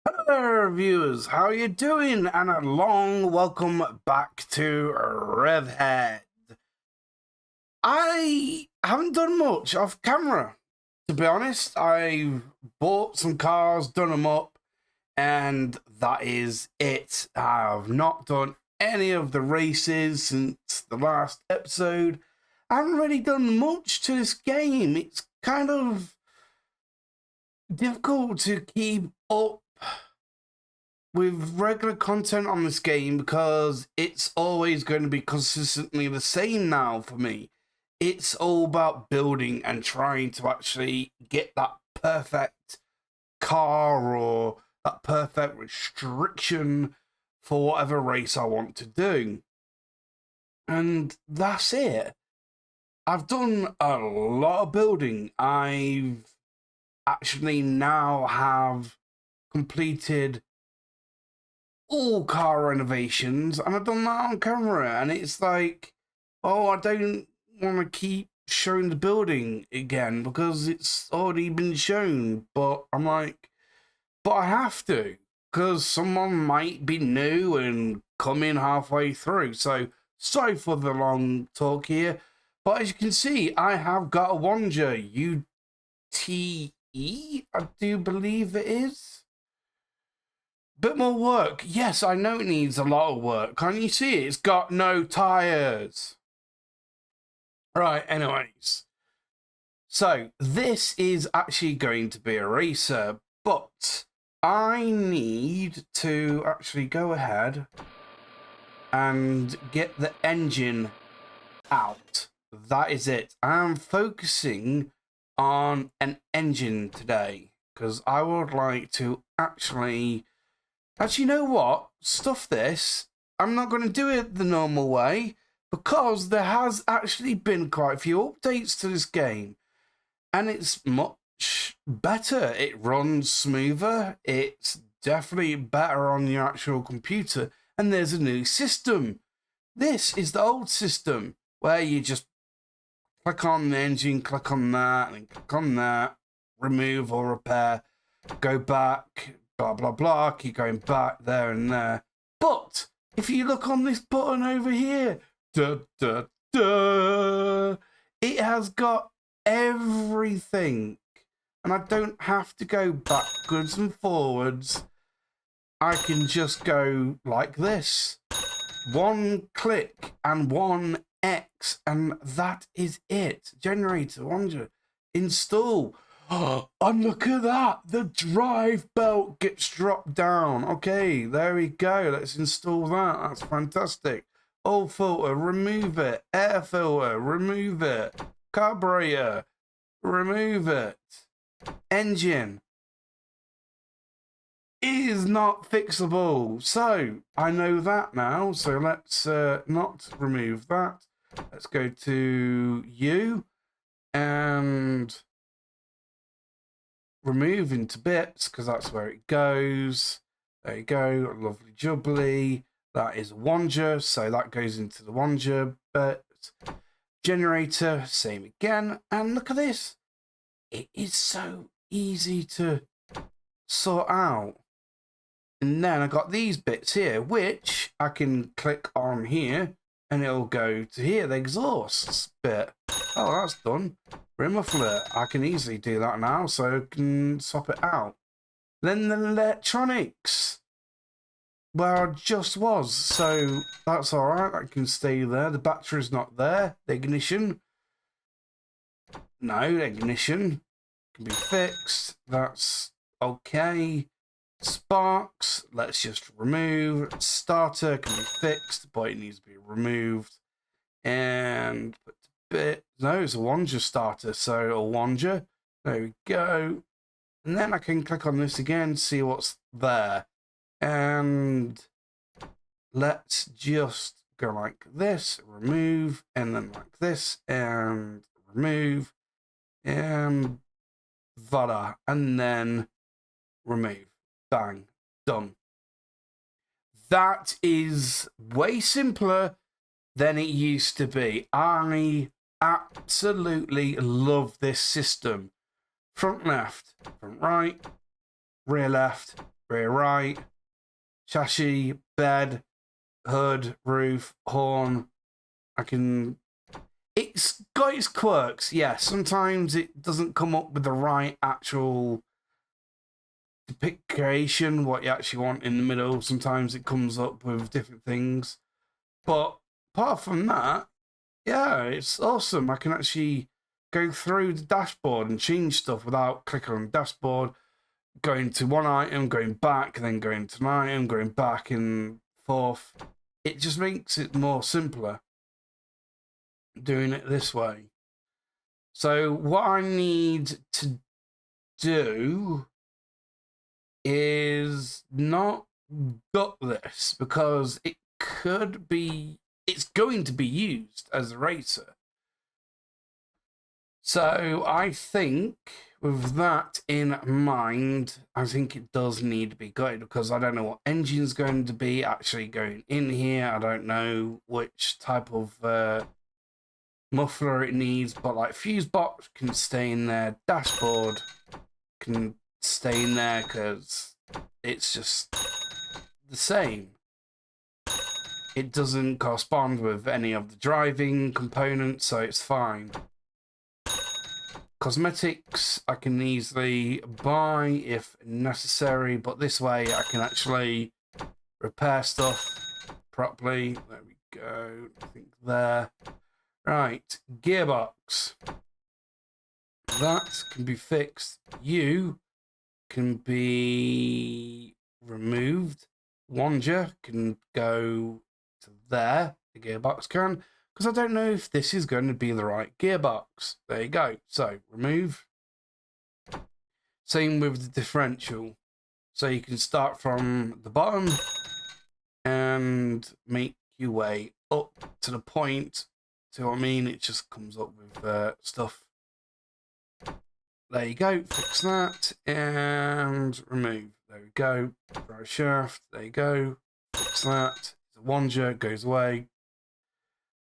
Hello viewers, how you doing? And a long welcome back to Revhead. I haven't done much off camera, to be honest. I've bought some cars, done them up, and that is it. I've not done any of the races since the last episode. I haven't really done much to this game. It's kind of difficult to keep up with regular content on this game because it's always going to be consistently the same now for me. It's all about building and trying to actually get that perfect car or that perfect restriction for whatever race I want to do. And that's it. I've done a lot of building. I've actually now have completed all car renovations, and I've done that on camera, and it's like, oh, I don't want to keep showing the building again because it's already been shown, but I'm like, but I have to, because someone might be new and come in halfway through. So sorry for the long talk here, but as you can see, I have got a Wanger UTE, I do believe it is. Bit more work. Yes, I know it needs a lot of work. Can't you see it? It's got no tires. Right, anyways. So, this is actually going to be a racer, but I need to actually go ahead and get the engine out. That is it. I'm focusing on an engine today because I would like to actually, you know what? Stuff this. I'm not going to do it the normal way because there has actually been quite a few updates to this game. And it's much better. It runs smoother. It's definitely better on your actual computer. And there's a new system. This is the old system where you just click on the engine, click on that, and click on that, remove or repair, go back, blah, blah, blah, keep going back there and there. But if you look on this button over here, it has got everything. And I don't have to go backwards and forwards. I can just go like this. One click and one X, and that is it. Generator, Wanger, install. Oh, and look at that. The drive belt gets dropped down. Okay, there we go. Let's install that. That's fantastic. Oil filter, remove it. Air filter, remove it. Carburetor, remove it. Engine is not fixable. So I know that now. So let's not remove that. Let's go to U and remove into bits because that's where it goes. There you go. Lovely jubbly. That is Wanger. So that goes into the Wanger bit. Generator, same again. And look at this. It is so easy to sort out. And then I got these bits here, which I can click on here and it'll go to here, the exhaust bit. Oh, that's done. Rear muffler, I can easily do that now, so I can swap it out. Then the electronics, where I just was, so that's all right, that can stay there. The battery's not there. The ignition, no, the ignition can be fixed. That's okay. Sparks, let's just remove. Starter can be fixed, but it needs to be removed. And put a bit. No, it's a Wanger starter, so a Wanger. There we go. And then I can click on this again, see what's there. And let's just go like this, remove, and then like this, and remove, and voila, and then remove. Bang, done. That is way simpler than it used to be. I absolutely love this system. Front left, front right, rear left, rear right, chassis, bed, hood, roof, horn. It's got its quirks, yeah. Sometimes it doesn't come up with the right actual depiction, what you actually want in the middle. Sometimes it comes up with different things. But apart from that, yeah, it's awesome. I can actually go through the dashboard and change stuff without clicking on the dashboard, going to one item, going back, then going to an item, going back and forth. It just makes it more simpler doing it this way. So what I need to do is not gut this, because it's going to be used as a racer. So I think with that in mind, I think it does need to be gutted, because I don't know what engine's going to be actually going in here. I don't know which type of muffler it needs, but like fuse box can stay in there, dashboard can stay in there because it's just the same. It doesn't correspond with any of the driving components, so it's fine. Cosmetics I can easily buy if necessary, but this way I can actually repair stuff properly. There we go. I think there. Right, gearbox. That can be fixed. You can be removed. Wanger can go to there. The gearbox can. Because I don't know if this is going to be the right gearbox. There you go. So, remove. Same with the differential. So you can start from the bottom and make your way up to the point. See what I mean? It just comes up with stuff. There you go. Fix that and remove. There we go. Drive shaft. There you go. Fix that. The Wanger goes away.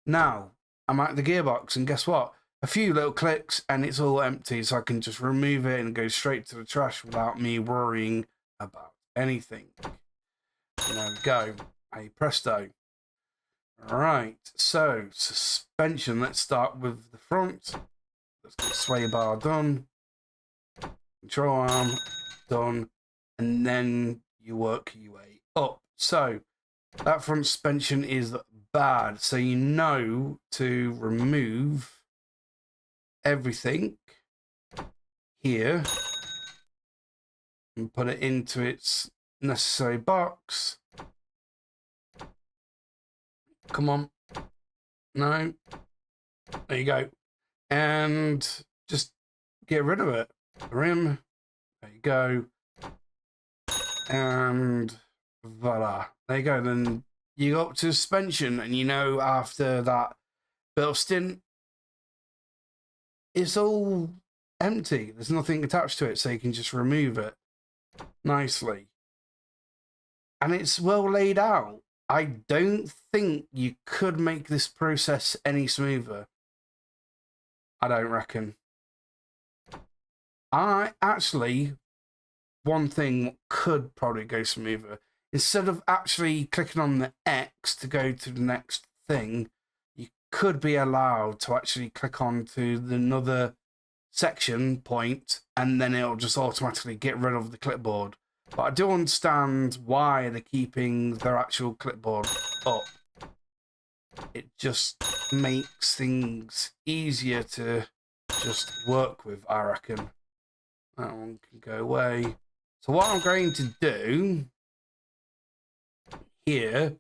Now, I'm at the gearbox, and guess what? A few little clicks, and it's all empty, so I can just remove it and go straight to the trash without me worrying about anything. And there we go. Hey, presto. Alright, so suspension. Let's start with the front. Let's get sway bar done. Control arm done. And then you work your way up. So, that front suspension is bad, so you know to remove everything here and put it into its necessary box. Come on. No. There you go. And just get rid of it. Rim. There you go. And voila. There you go. Then you go up to suspension, and you know after that bit of stint, it's all empty. There's nothing attached to it, so you can just remove it nicely. And it's well laid out. I don't think you could make this process any smoother. I don't reckon. One thing could probably go smoother. Instead of actually clicking on the X to go to the next thing, you could be allowed to actually click on to another section point, and then it'll just automatically get rid of the clipboard. But I do understand why they're keeping their actual clipboard up. It just makes things easier to just work with, I reckon. That one can go away. So what I'm going to do here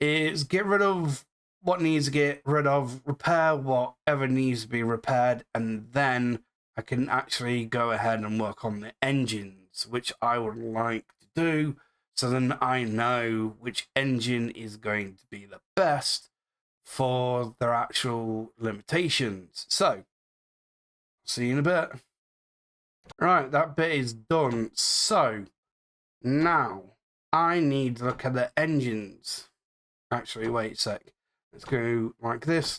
is get rid of what needs to get rid of, repair whatever needs to be repaired, and then I can actually go ahead and work on the engines, which I would like to do, so then I know which engine is going to be the best for their actual limitations. So, see you in a bit. Right, that bit is done. So, now I need to look at the engines. Actually, wait a sec. Let's go like this,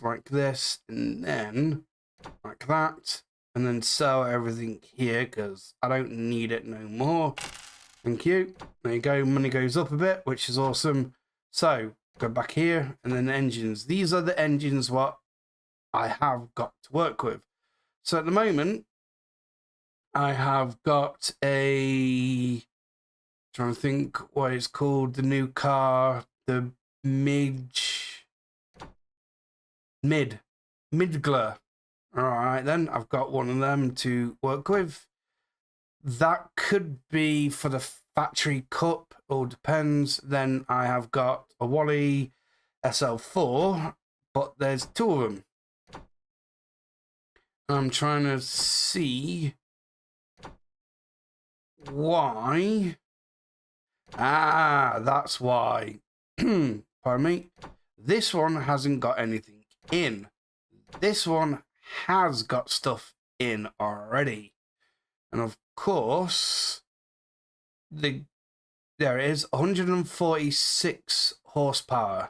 and then like that. And then sell everything here, because I don't need it no more. Thank you. There you go. Money goes up a bit, which is awesome. So go back here and then engines. These are the engines what I have got to work with. So at the moment, I have got trying to think what it's called, the new car, the Miduga. All right, then I've got one of them to work with. That could be for the factory cup, all depends. Then I have got a Wally SL4, but there's two of them. I'm trying to see why. Ah, that's why. Pardon me. This one hasn't got anything in. This one has got stuff in already. And of course, there it is, 146 horsepower.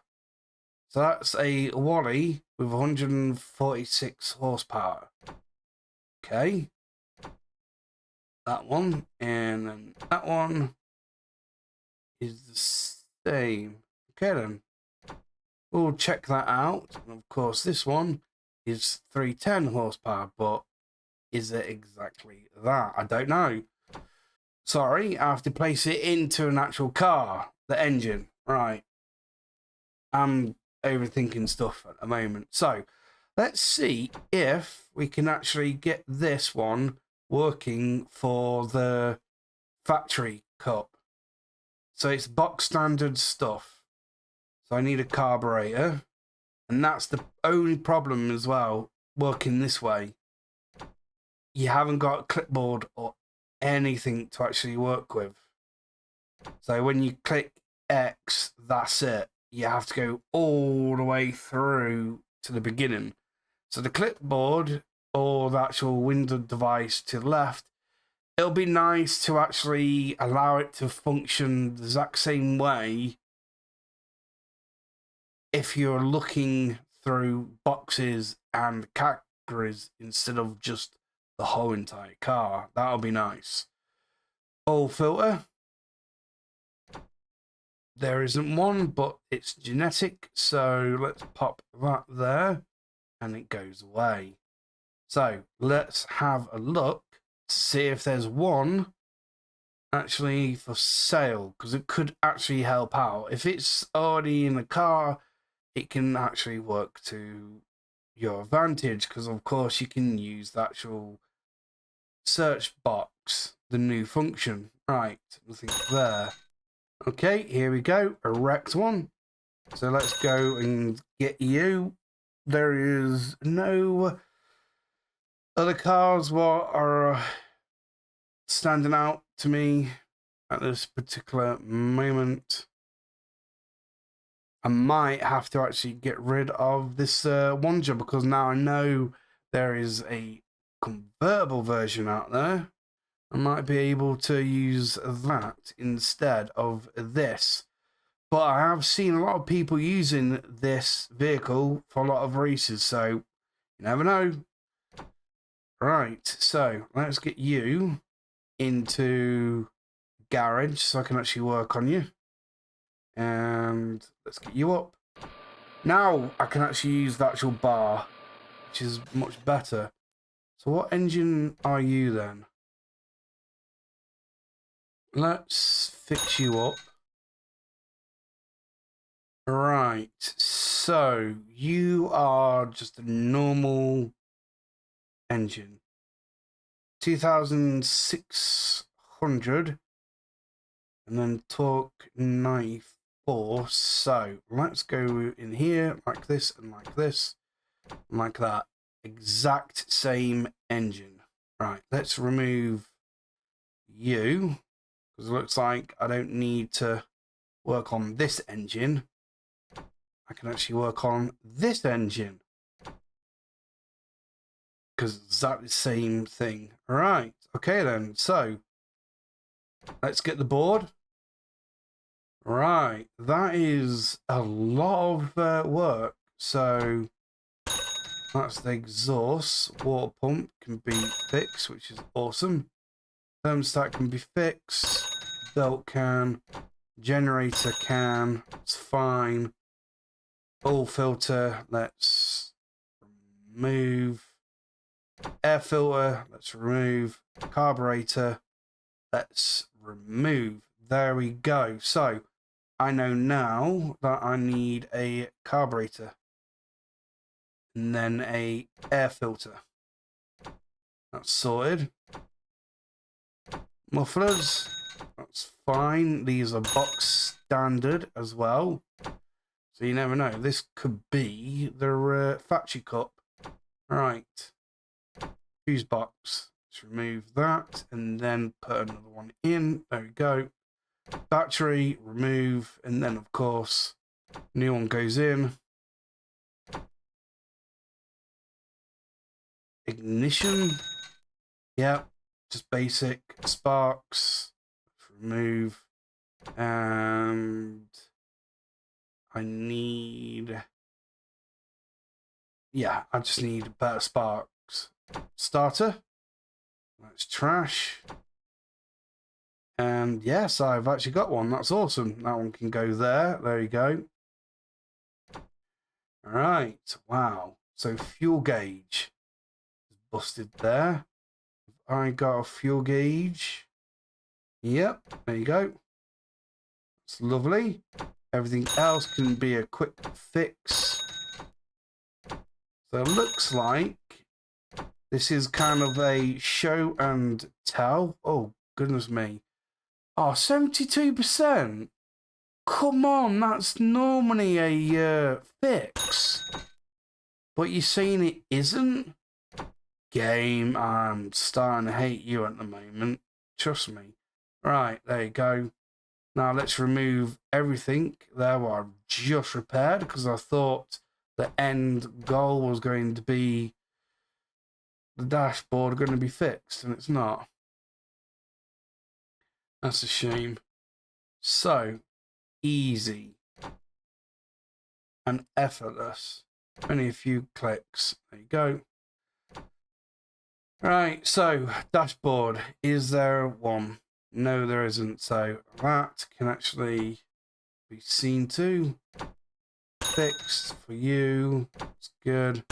So that's a Wally with 146 horsepower. Okay. That one, and then that one is the same. Okay then. We'll check that out. And of course, this one is 310 horsepower, but is it exactly that? I don't know. Sorry, I have to place it into an actual car, the engine. Right. I'm overthinking stuff at the moment. So let's see if we can actually get this one working for the factory cup. So it's box standard stuff. So I need a carburetor. And that's the only problem as well, working this way. You haven't got a clipboard or anything to actually work with. So when you click X, that's it. You have to go all the way through to the beginning. So the clipboard or the actual window device to the left, it'll be nice to actually allow it to function the exact same way if you're looking through boxes and categories instead of just the whole entire car. That'll be nice. Oil filter. There isn't one, but it's genetic. So let's pop that there and it goes away. So let's have a look to see if there's one actually for sale, because it could actually help out. If it's already in the car, it can actually work to your advantage, because of course you can use the actual search box, the new function. Right, nothing there. Okay, here we go, a wrecked one. So let's go and get you. There is no other cars what are standing out to me at this particular moment. I might have to actually get rid of this Wonder, because now I know there is a convertible version out there. I might be able to use that instead of this. But I have seen a lot of people using this vehicle for a lot of races, so you never know. Right, so let's get you into garage so I can actually work on you. And let's get you up. Now I can actually use the actual bar, which is much better. So what engine are you then? Let's fix you up. Right, so you are just a normal engine. 2,600 and then torque 94. So let's go in here like this and like this and like that. Exact same engine. Right, let's remove you, because it looks like I don't need to work on this engine. I can actually work on this engine, because it's exactly the same thing. Right, okay then, so let's get the board. Right, that is a lot of work. So that's the exhaust. Water pump can be fixed, which is awesome. Thermostat can be fixed. belt can, generator can, it's fine. Oil filter, let's remove. Air filter, let's remove. Carburetor, let's remove. There we go. So I know now that I need a carburetor and then a air filter. That's sorted. Mufflers, that's fine. These are box standard as well. So you never know. This could be the factory cup. Right. Fuse box. Let's remove that and then put another one in. There we go. Battery, remove, and then of course, new one goes in. Ignition. Yep. Just basic. Sparks. Let's remove. And I need... Yeah, I just need better sparks. Starter. That's trash. And yes, I've actually got one. That's awesome. That one can go there. There you go. All right. Wow. So fuel gauge is busted there. I got a fuel gauge. Yep. There you go. It's lovely. Everything else can be a quick fix. So it looks like this is kind of a show and tell. Oh, goodness me. Oh, 72%. Come on, that's normally a fix. But you're saying it isn't? Game, I'm starting to hate you at the moment. Trust me. Right, there you go. Now let's remove everything there what I've just repaired, because I thought the end goal was going to be the dashboard going to be fixed, and it's not. That's a shame. So easy and effortless. Only a few clicks. There you go. Right, so dashboard. Is there one? No, there isn't. So that can actually be seen to. Fixed for you. It's good.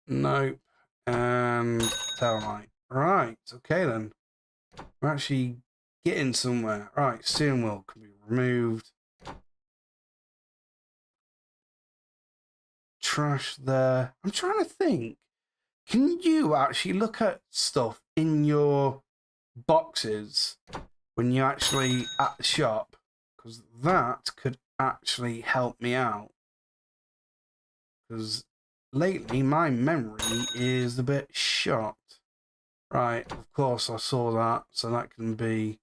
Nope. And tail light. Right, okay then. We're actually getting somewhere. Right, steering wheel can be removed. Trash there. I'm trying to think. Can you actually look at stuff in your boxes when you're actually at the shop? Because that could actually help me out. Because lately my memory is a bit shot. Right, of course I saw that, so that can be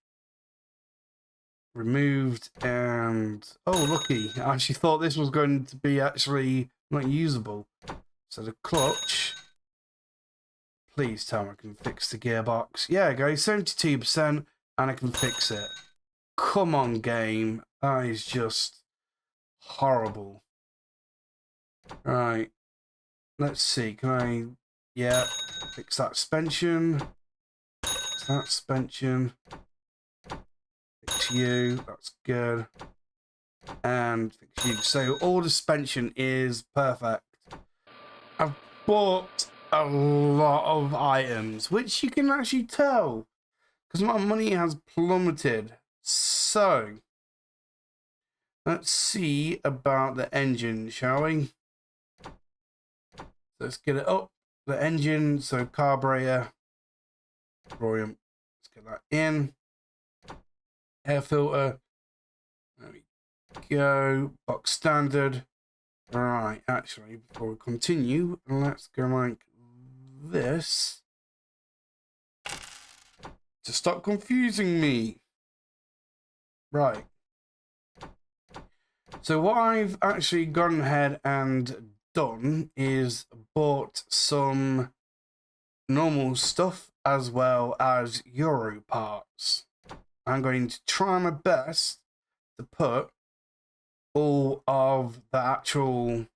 removed. And oh, lucky, I actually thought this was going to be actually not usable. So the clutch, please tell me I can fix the gearbox. Yeah, guys, 72%, and I can fix it. Come on, game, that is just horrible. Right, let's see, can I, yeah, fix that suspension. Fix that suspension. Fix you, that's good. And fix you. So all the suspension is perfect. I've bought a lot of items, which you can actually tell because my money has plummeted. So let's see about the engine, shall we? Let's get it up. The engine, so carburetor. Brilliant. Let's get that in. Air filter. There we go. Box standard. Right, actually, before we continue, let's go like this to stop confusing me. Right. So what I've actually gone ahead and done is bought some normal stuff as well as Euro parts. I'm going to try my best to put all of the actual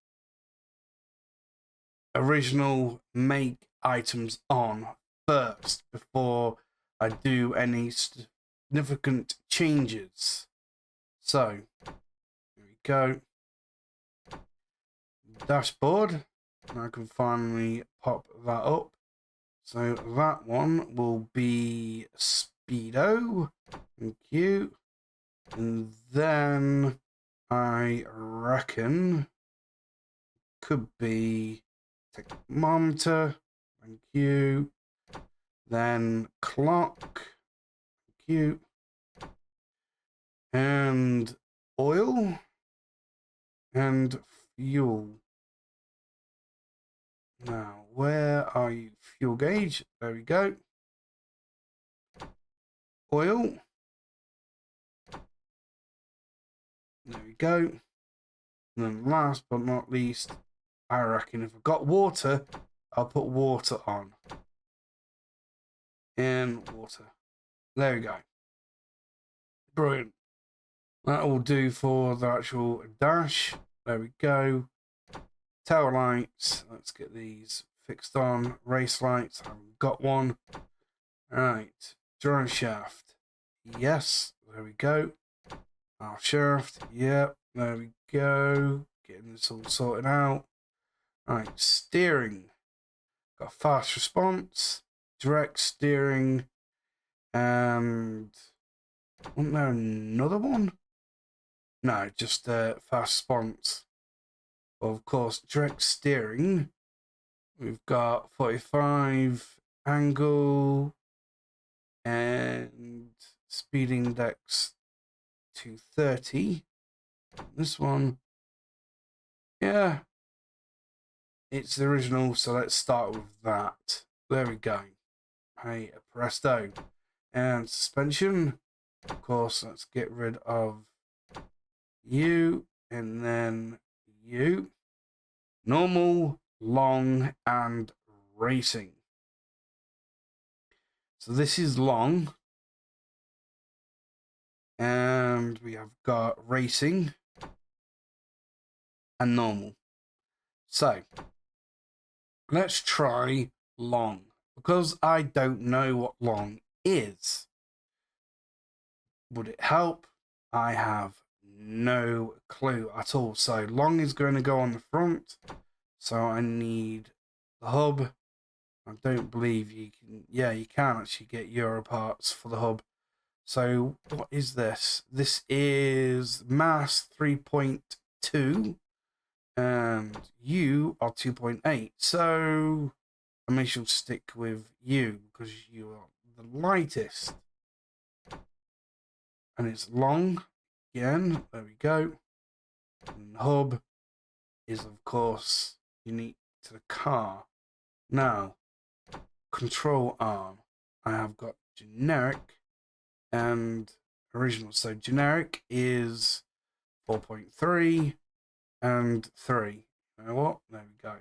original make items on first before I do any significant changes. So, here we go. Dashboard. Now I can finally pop that up. So that one will be Speedo. Thank you. And then I reckon could be thermometer. Thank you. Then clock. Thank you. And oil. And fuel. Now, where are you? Fuel gauge. There we go. Oil. There we go. And then last but not least, I reckon if I've got water, I'll put water on. And water. There we go. Brilliant. That will do for the actual dash. There we go. Tail lights. Let's get these fixed on. Race lights. I haven't got one. Right. Drone shaft. Yes. There we go. Our shaft. Yep. There we go. Getting this all sorted out. Right. Steering. Got fast response. Direct steering. And wasn't there another one? No, just fast response. Well, of course, direct steering. We've got 45 angle and speed index 230. This one, yeah, it's the original, so let's start with that. There we go. Hey, presto. And suspension, of course, let's get rid of you and then you. Normal, long, and racing. So this is long. And we have got racing and normal. So let's try long, because I don't know what long is. Would it help? I have no clue at all. So long is going to go on the front. So I need the hub. I don't believe you can. Yeah, you can actually get Euro parts for the hub. So what is this? This is mass 3.2 and you are 2.8. So I may shall stick with you because you are the lightest. And it's long again. There we go. And the hub is, of course, unique to the car. Now, control arm. I have got generic and original. So generic is 4.3 and 3. You know what? There we go.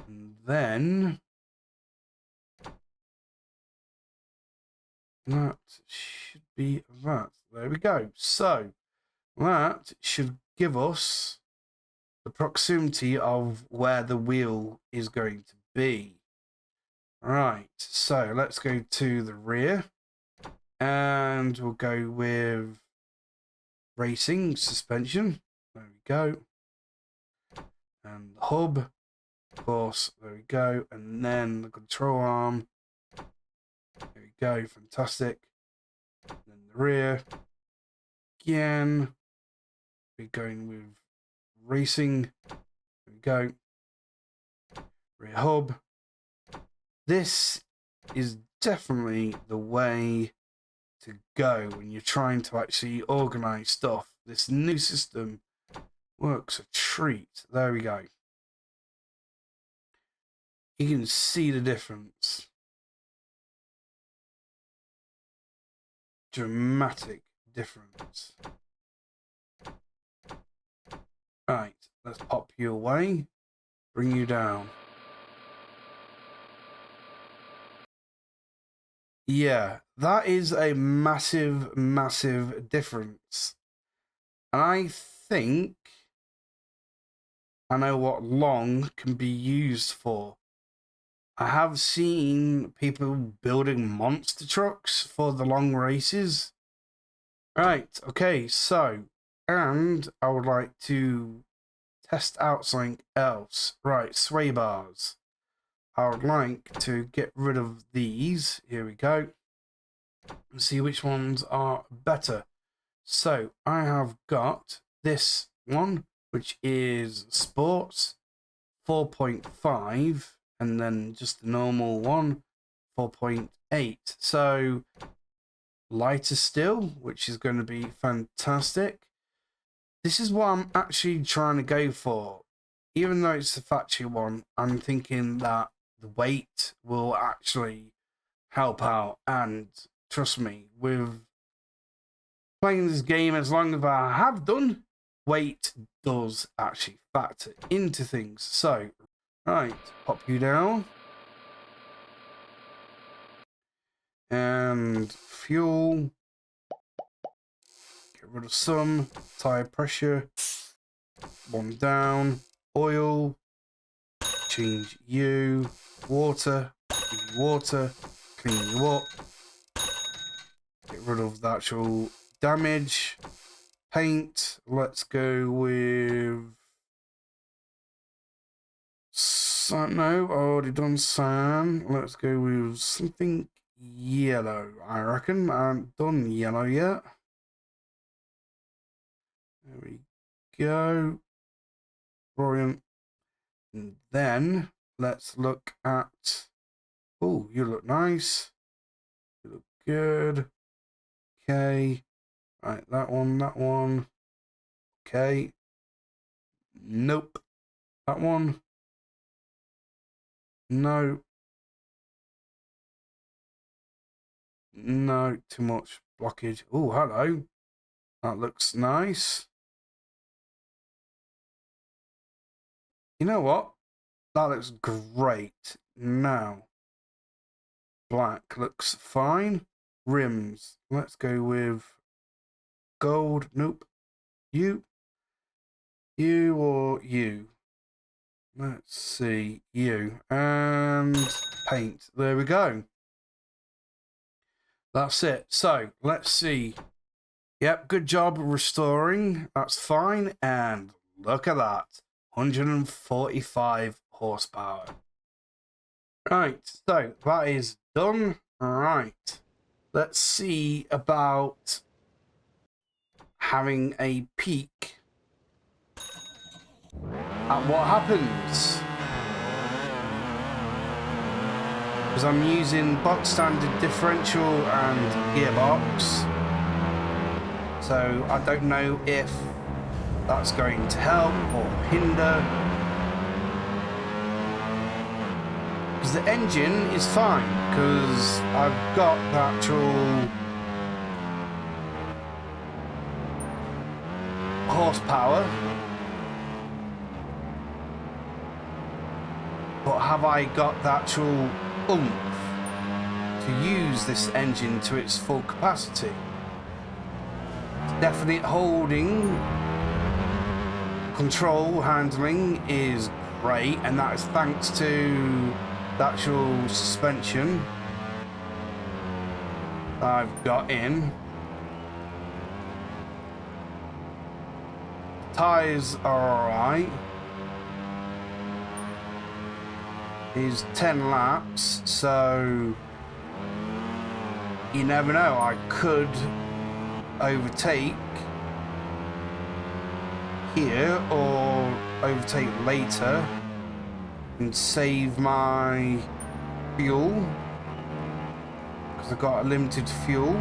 And then that should be that. There we go. So that should give us the proximity of where the wheel is going to be. Right, so let's go to the rear and we'll go with racing suspension. There we go. And the hub, of course, there we go. And then the control arm. There we go, fantastic. And then the rear. Again, we're going with racing. There we go. Rear hub. This is definitely the way to go when you're trying to actually organize stuff. This new system works a treat. There we go. You can see the difference. Dramatic difference. Right, let's pop you away. Bring you down. Yeah, that is a massive, massive difference. And I think I know what long can be used for. I have seen people building monster trucks for the long races. Right, okay, so, and I would like to test out something else. Right, sway bars. I would like to get rid of these. Here we go. And see which ones are better. So, I have got this one, which is sports, 4.5, and then just the normal one, 4.8. So, lighter still, which is going to be fantastic. This is what I'm actually trying to go for. Even though it's the factory one, I'm thinking that the weight will actually help out. And trust me, with playing this game as long as I have done, weight does actually factor into things. So, right, pop you down. And fuel. Get rid of some. Tire pressure. One down. Oil. Change you. Water. Give you water. Clean you up. Get rid of the actual damage. Paint. Let's go with... No, I've already done sand. Let's go with something yellow, I reckon. I haven't done yellow yet. There we go. Brilliant. And then let's look at... Oh, you look nice. You look good. Okay. Right, that one. Okay. Nope. That one. No. No, too much blockage. Oh, hello. That looks nice. You know what? That looks great. Now, black looks fine. Rims. Let's go with gold. Nope. You or you? Let's see. You. And paint. There we go. That's it. So, let's see. Yep, good job restoring. That's fine. And look at that. 145 horsepower. Right, so that is done. Right. Let's see about having a peek at what happens. Because I'm using box standard differential and gearbox. So I don't know if that's going to help or hinder. Because the engine is fine, because I've got the actual horsepower. But have I got the actual oomph to use this engine to its full capacity? Definite holding, control, handling is great, and that is thanks to the actual suspension that I've got in. Tyres are alright. Is 10 laps, so you never know, I could overtake here or overtake later and save my fuel because I've got a limited fuel.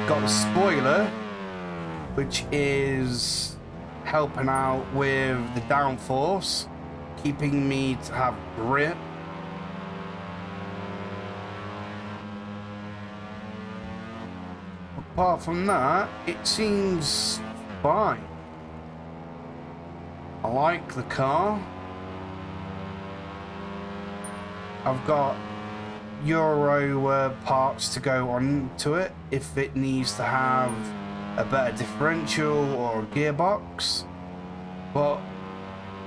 Got a spoiler which is helping out with the downforce, keeping me to have grip. Apart from that, it seems fine. I like the car. I've got Euro parts to go on to it if it needs to have a better differential or a gearbox. But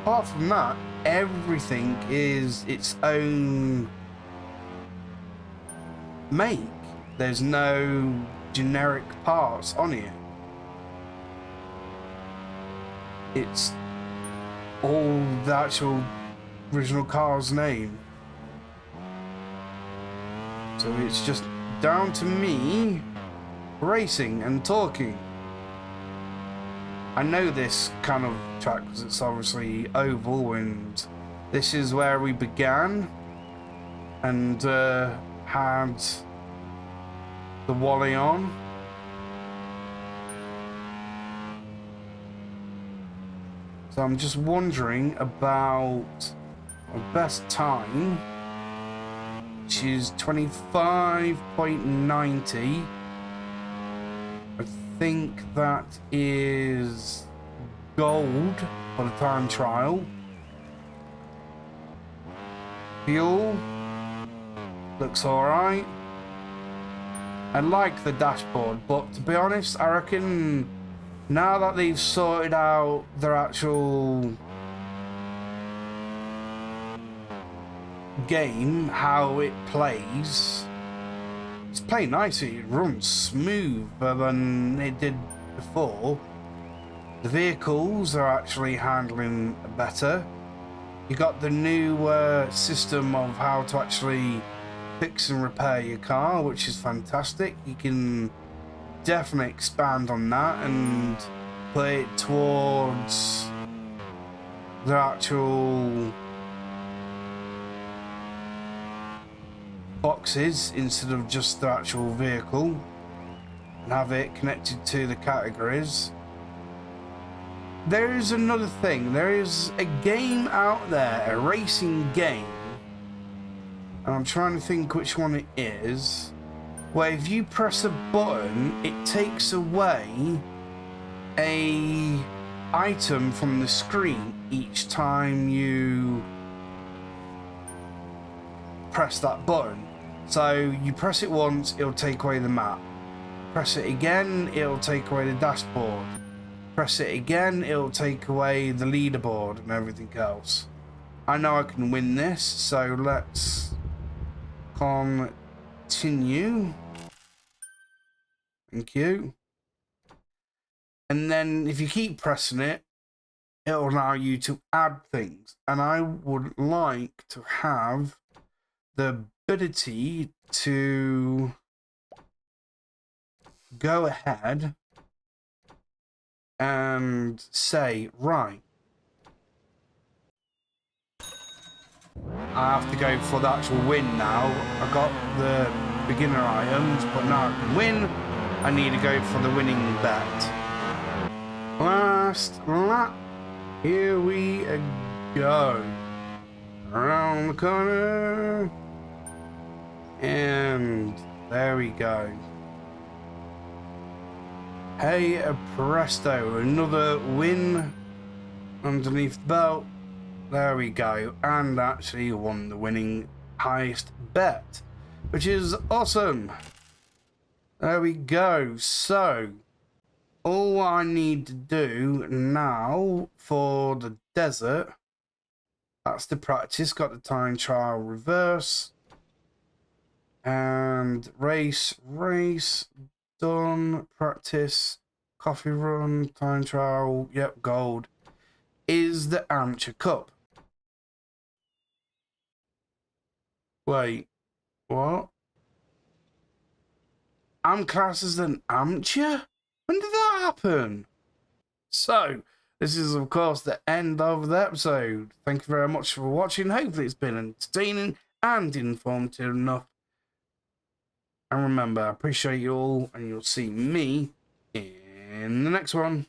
apart from that, everything is its own make. There's no generic parts on it. It's all the actual original car's name. So it's just down to me racing and talking. I know this kind of track because it's obviously oval, and this is where we began and had the Wally on. So I'm just wondering about my best time, which is 25.90. I think that is gold for the time trial. Fuel looks alright. I like the dashboard, but to be honest, I reckon now that they've sorted out their actual game, how it plays, it's playing nicely. It runs smoother than it did before. The vehicles are actually handling better. You got the new system of how to actually fix and repair your car, which is fantastic. You can definitely expand on that and put it towards the actual boxes instead of just the actual vehicle, and have it connected to the categories. There is another thing. There is a game out there, a racing game, and I'm trying to think which one it is, where if you press a button, it takes away a item from the screen each time you press that button. So you press it once, it'll take away the map. Press it again, it'll take away the dashboard. Press it again, it'll take away the leaderboard and everything else. I know I can win this, so let's continue. Thank you. And then if you keep pressing it, it'll allow you to add things. And I would like to have the ability to go ahead and say, right, I have to go for the actual win now. I got the beginner items, but now I can win. I need to go for the winning bet. Last lap. Here we go. Around the corner. And there we go. Hey presto, another win underneath the belt. There we go. And actually won the winning highest bet, which is awesome. There we go. So all I need to do now for the desert, that's the practice. Got the time trial reverse. And race, done. Practice, coffee run, time trial, yep, gold. Is the amateur cup. Wait, what? I'm classed as an amateur? When did that happen? So, this is of course the end of the episode. Thank you very much for watching. Hopefully it's been entertaining and informative enough. And remember, I appreciate you all, and you'll see me in the next one.